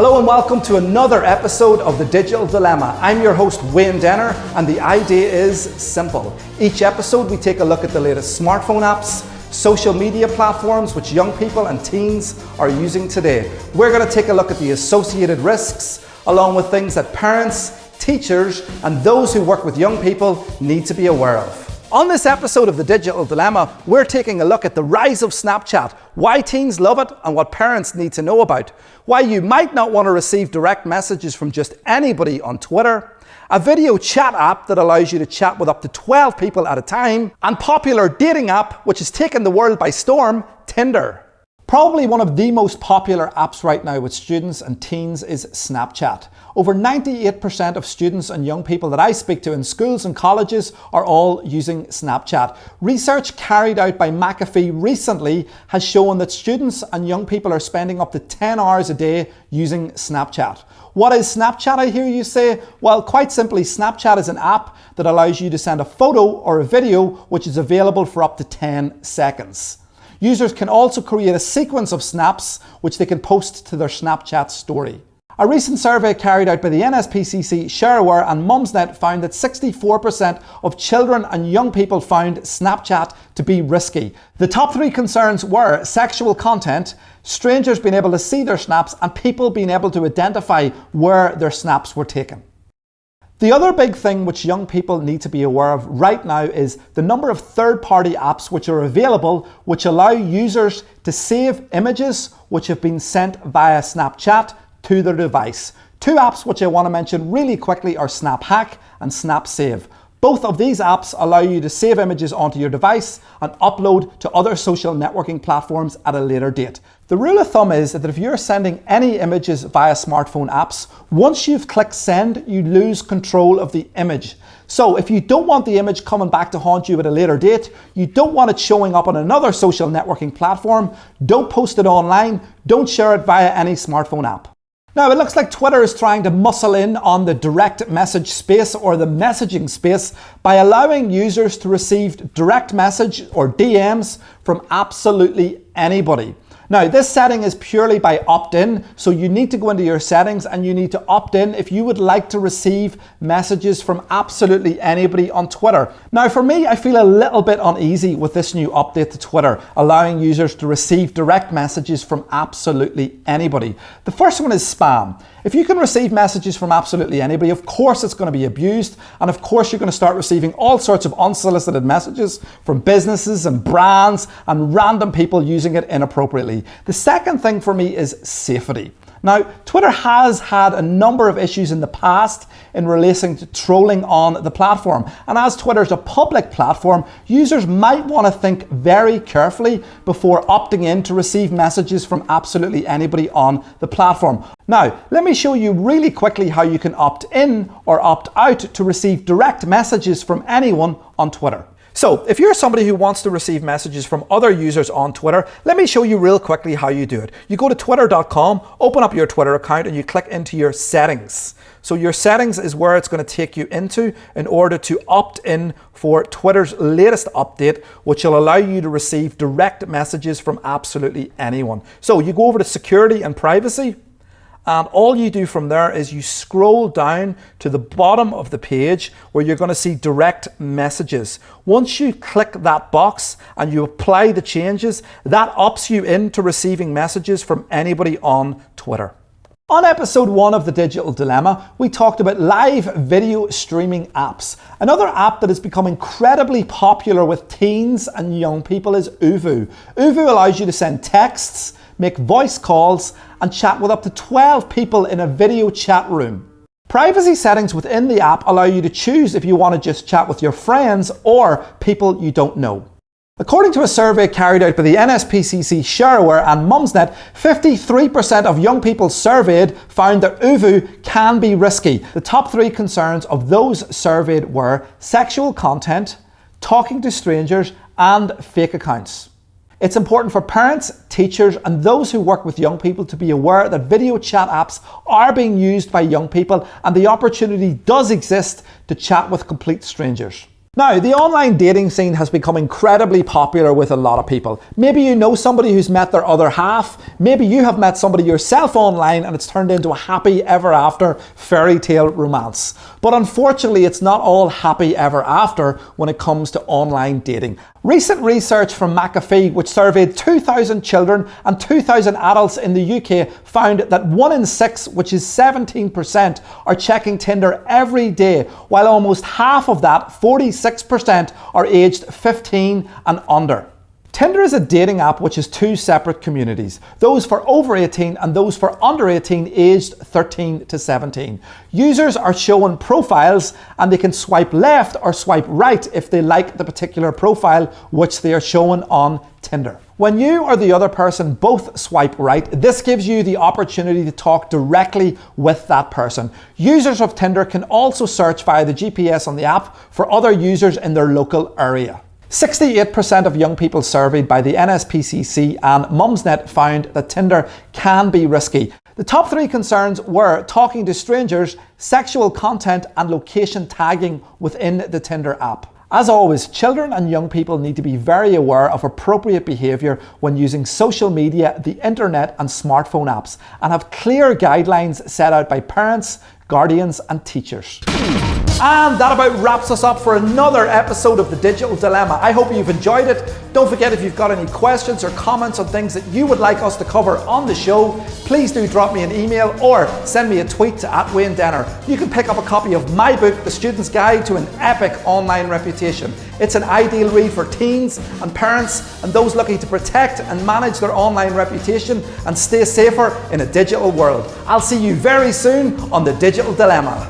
Hello and welcome to another episode of The Digital Dilemma. I'm your host Wayne Denner, and the idea is simple. Each episode we take a look at the latest smartphone apps, social media platforms which young people and teens are using today. We're going to take a look at the associated risks, along with things that parents, teachers and those who work with young people need to be aware of. On this episode of The Digital Dilemma, we're taking a look at the rise of Snapchat, why teens love it and what parents need to know about, why you might not want to receive direct messages from just anybody on Twitter, a video chat app that allows you to chat with up to 12 people at a time, and popular dating app which has taken the world by storm, Tinder. Probably one of the most popular apps right now with students and teens is Snapchat. Over 98% of students and young people that I speak to in schools and colleges are all using Snapchat. Research carried out by McAfee recently has shown that students and young people are spending up to 10 hours a day using Snapchat. What is Snapchat, I hear you say? Well, quite simply, Snapchat is an app that allows you to send a photo or a video which is available for up to 10 seconds. Users can also create a sequence of snaps which they can post to their Snapchat story. A recent survey carried out by the NSPCC, Shareware and Mumsnet found that 64% of children and young people found Snapchat to be risky. The top three concerns were sexual content, strangers being able to see their snaps, and people being able to identify where their snaps were taken. The other big thing which young people need to be aware of right now is the number of third-party apps which are available which allow users to save images which have been sent via Snapchat to their device. Two apps which I want to mention really quickly are SnapHack and SnapSave. Both of these apps allow you to save images onto your device and upload to other social networking platforms at a later date. The rule of thumb is that if you're sending any images via smartphone apps, once you've clicked send, you lose control of the image. So if you don't want the image coming back to haunt you at a later date, you don't want it showing up on another social networking platform, don't post it online, don't share it via any smartphone app. Now, it looks like Twitter is trying to muscle in on the direct message space or the messaging space by allowing users to receive direct message or DMs from absolutely anybody. Now, this setting is purely by opt-in, so you need to go into your settings and you need to opt in if you would like to receive messages from absolutely anybody on Twitter. Now, for me, I feel a little bit uneasy with this new update to Twitter, allowing users to receive direct messages from absolutely anybody. The first one is spam. If you can receive messages from absolutely anybody, of course it's going to be abused, and of course you're going to start receiving all sorts of unsolicited messages from businesses and brands and random people using it inappropriately. The second thing for me is safety. Now, Twitter has had a number of issues in the past in relation to trolling on the platform. And as Twitter's a public platform, users might want to think very carefully before opting in to receive messages from absolutely anybody on the platform. Now, let me show you really quickly how you can opt in or opt out to receive direct messages from anyone on Twitter. So, if you're somebody who wants to receive messages from other users on Twitter, let me show you real quickly how you do it. You go to twitter.com, open up your Twitter account, and you click into your settings. So your settings is where it's going to take you into in order to opt in for Twitter's latest update, which will allow you to receive direct messages from absolutely anyone. So you go over to security and privacy, and all you do from there is you scroll down to the bottom of the page where you're going to see direct messages. Once you click that box and you apply the changes, that opts you into receiving messages from anybody on Twitter. On episode 1 of The Digital Dilemma, we talked about live video streaming apps. Another app that has become incredibly popular with teens and young people is OoVoo. OoVoo allows you to send texts, make voice calls, and chat with up to 12 people in a video chat room. Privacy settings within the app allow you to choose if you want to just chat with your friends or people you don't know. According to a survey carried out by the NSPCC, Shareware and Mumsnet, 53% of young people surveyed found that OoVoo can be risky. The top three concerns of those surveyed were sexual content, talking to strangers, and fake accounts. It's important for parents, teachers, and those who work with young people to be aware that video chat apps are being used by young people and the opportunity does exist to chat with complete strangers. Now, the online dating scene has become incredibly popular with a lot of people. Maybe you know somebody who's met their other half. Maybe you have met somebody yourself online and it's turned into a happy ever after fairy tale romance. But unfortunately, it's not all happy ever after when it comes to online dating. Recent research from McAfee, which surveyed 2,000 children and 2,000 adults in the UK, found that 1 in 6, which is 17%, are checking Tinder every day, while almost half of that, 46%, are aged 15 and under. Tinder is a dating app which has two separate communities, those for over 18 and those for under 18 aged 13 to 17. Users are shown profiles and they can swipe left or swipe right if they like the particular profile which they are shown on Tinder. When you or the other person both swipe right, this gives you the opportunity to talk directly with that person. Users of Tinder can also search via the GPS on the app for other users in their local area. 68% of young people surveyed by the NSPCC and Mumsnet found that Tinder can be risky. The top 3 concerns were talking to strangers, sexual content, and location tagging within the Tinder app. As always, children and young people need to be very aware of appropriate behaviour when using social media, the internet, and smartphone apps, and have clear guidelines set out by parents, guardians, and teachers. And that about wraps us up for another episode of The Digital Dilemma. I hope you've enjoyed it. Don't forget, if you've got any questions or comments on things that you would like us to cover on the show, please do drop me an email or send me a tweet to @WayneDenner. You can pick up a copy of my book, The Student's Guide to an Epic Online Reputation. It's an ideal read for teens and parents and those looking to protect and manage their online reputation and stay safer in a digital world. I'll see you very soon on The Digital Dilemma.